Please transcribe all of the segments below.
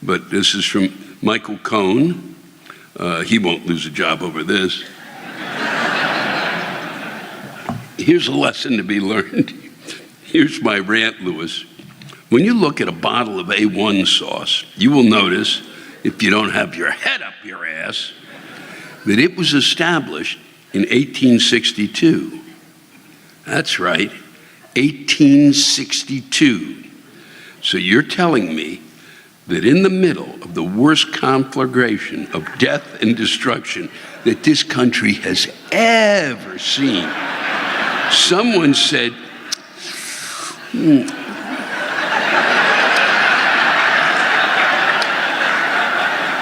but this is from Michael Cohn. He won't lose a job over this. Here's a lesson to be learned. Here's my rant, Lewis. When you look at a bottle of A1 sauce, you will notice, if you don't have your head up your ass, that it was established in 1862. That's right, 1862. So you're telling me that in the middle of the worst conflagration of death and destruction that this country has ever seen, someone said,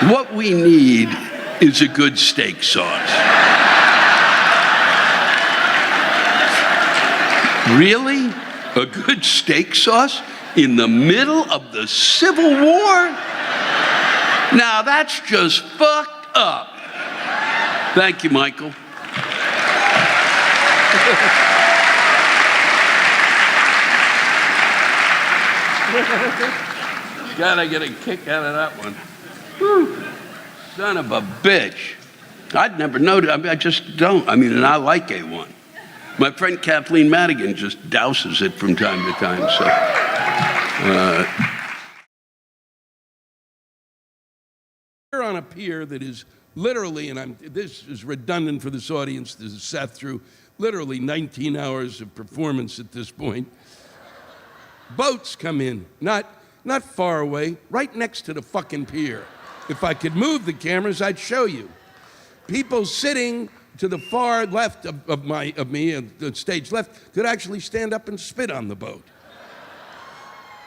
what we need is a good steak sauce. Really? A good steak sauce in the middle of the Civil War? Now that's just fucked up. Thank you, Michael. God, I get a kick out of that one. Whew. Son of a bitch. I'd never noticed. I mean, I just don't. I mean, and I like A1. My friend Kathleen Madigan just douses it from time to time. So, we're on a pier that is literally, and this is redundant for this audience. This is sat through literally 19 hours of performance at this point. Boats come in, not far away, right next to the fucking pier. If I could move the cameras, I'd show you. People sitting to the far left of me, and the stage left, could actually stand up and spit on the boat.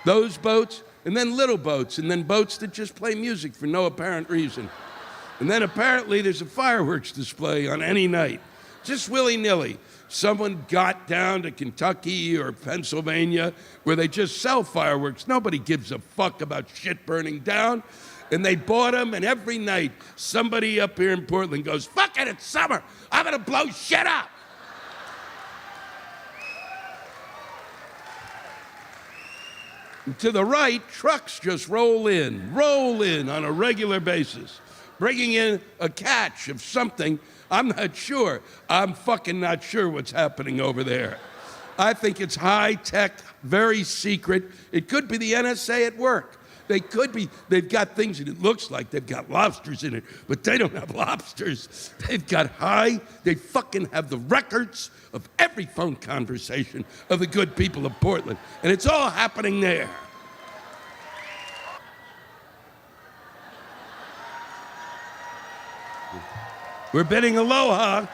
Those boats, and then little boats, and then boats that just play music for no apparent reason. And then apparently there's a fireworks display on any night, just willy-nilly. Someone got down to Kentucky or Pennsylvania where they just sell fireworks. Nobody gives a fuck about shit burning down. And they bought them, and every night somebody up here in Portland goes, fuck it, it's summer. I'm gonna blow shit up. And to the right, trucks just roll in on a regular basis, bringing in a catch of something. I'm not sure. I'm fucking not sure what's happening over there. I think it's high tech, very secret. It could be the NSA at work. They could be, they've got things that it looks like they've got lobsters in it, but they don't have lobsters. They've got they fucking have the records of every phone conversation of the good people of Portland, and it's all happening there. We're bidding aloha.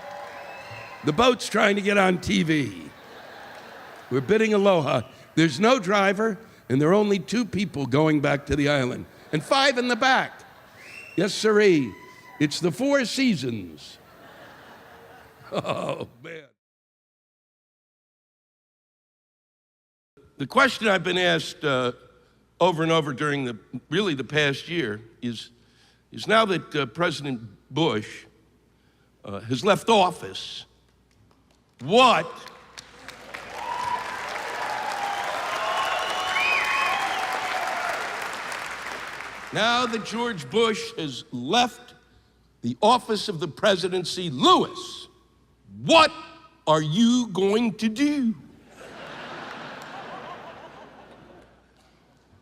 The boat's trying to get on TV. We're bidding aloha. There's no driver, and there are only 2 people going back to the island, and 5 in the back. Yes, sirree. It's the 4 seasons. Oh, man. The question I've been asked over and over during the past year is now that President Bush has left office, what now that George Bush has left the office of the presidency, Lewis, what are you going to do?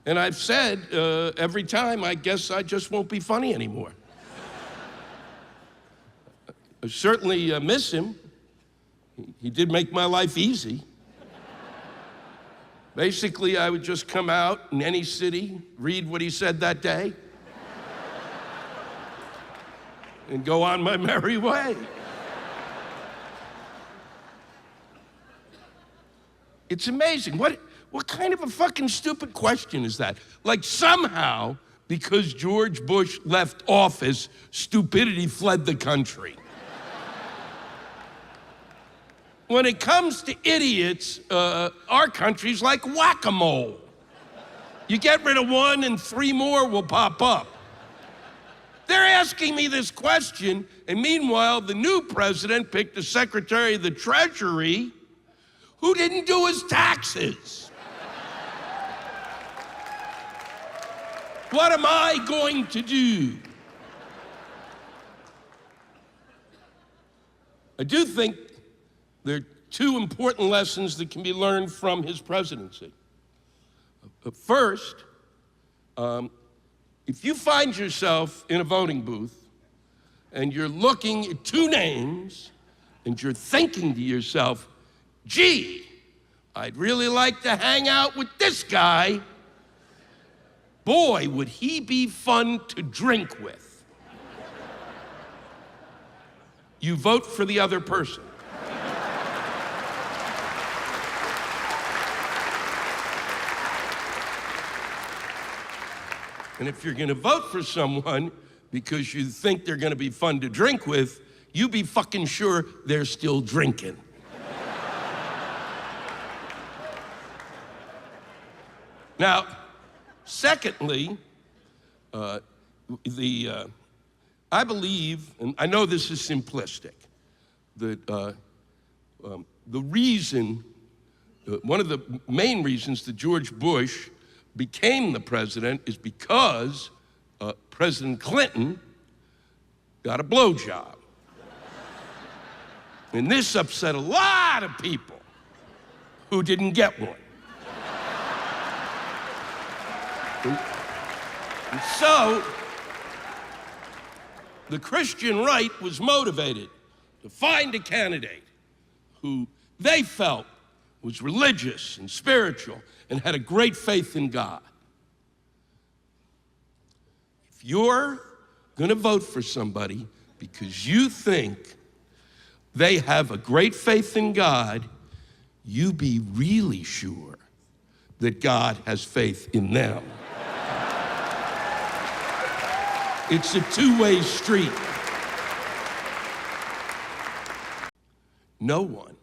And I've said every time, I guess I just won't be funny anymore. I certainly miss him. He did make my life easy. Basically, I would just come out in any city, read what he said that day, and go on my merry way. It's amazing. What kind of a fucking stupid question is that? Like somehow, because George Bush left office, stupidity fled the country. When it comes to idiots, our country's like whack-a-mole. You get rid of one and 3 more will pop up. They're asking me this question, and meanwhile, the new president picked a Secretary of the Treasury who didn't do his taxes. What am I going to do? I do think there are two important lessons that can be learned from his presidency. First, if you find yourself in a voting booth and you're looking at two names and you're thinking to yourself, gee, I'd really like to hang out with this guy. Boy, would he be fun to drink with. You vote for the other person. And if you're gonna vote for someone because you think they're gonna be fun to drink with, you be fucking sure they're still drinking. Now, secondly, I believe, and I know this is simplistic, that the reason, one of the main reasons that George Bush became the president is because President Clinton got a blowjob. And this upset a lot of people who didn't get one. And so, the Christian right was motivated to find a candidate who they felt was religious and spiritual and had a great faith in God. If you're gonna vote for somebody because you think they have a great faith in God, you be really sure that God has faith in them. It's a two-way street. No one,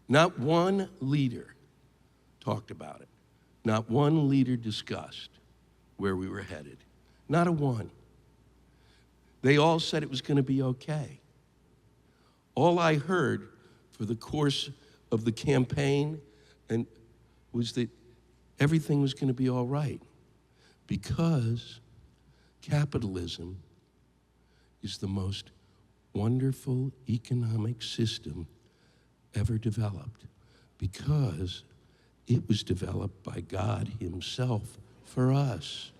not one leader talked about it. Not one leader discussed where we were headed. Not a one. They all said it was going to be okay. All I heard for the course of the campaign was that everything was going to be all right because capitalism is the most wonderful economic system ever developed because it was developed by God himself for us.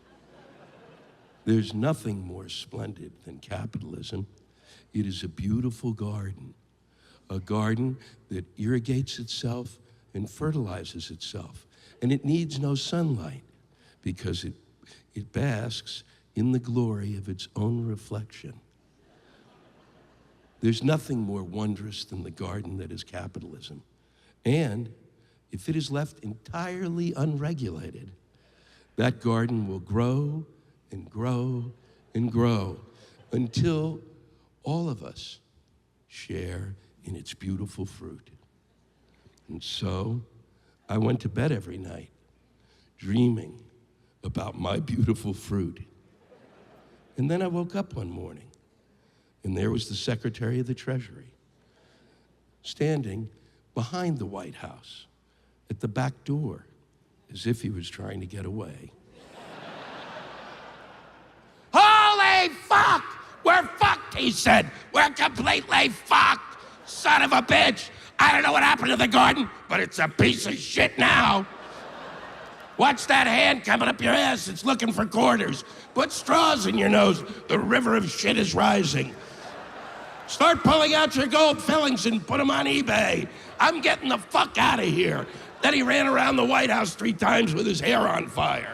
There's nothing more splendid than capitalism. It is a beautiful garden, a garden that irrigates itself and fertilizes itself. And it needs no sunlight because it basks in the glory of its own reflection. There's nothing more wondrous than the garden that is capitalism. And if it is left entirely unregulated, that garden will grow and grow and grow until all of us share in its beautiful fruit. And so I went to bed every night dreaming about my beautiful fruit. And then I woke up one morning, and there was the Secretary of the Treasury standing behind the White House at the back door as if he was trying to get away. Holy fuck! We're fucked, he said. We're completely fucked, son of a bitch. I don't know what happened to the garden, but it's a piece of shit now. Watch that hand coming up your ass. It's looking for quarters. Put straws in your nose. The river of shit is rising. Start pulling out your gold fillings and put them on eBay. I'm getting the fuck out of here. Then he ran around the White House 3 times with his hair on fire.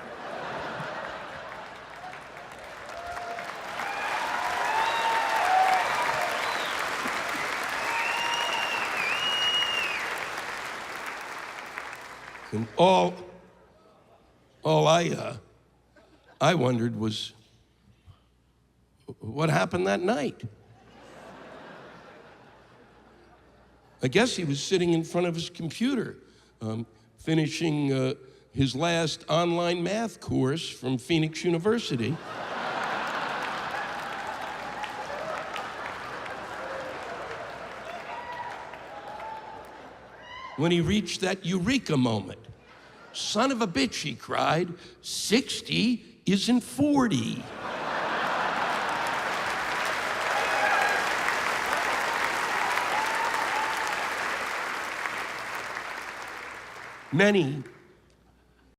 And all I wondered was what happened that night. I guess he was sitting in front of his computer, finishing his last online math course from Phoenix University. When he reached that eureka moment, Son of a bitch, she cried. 60 isn't 40. Many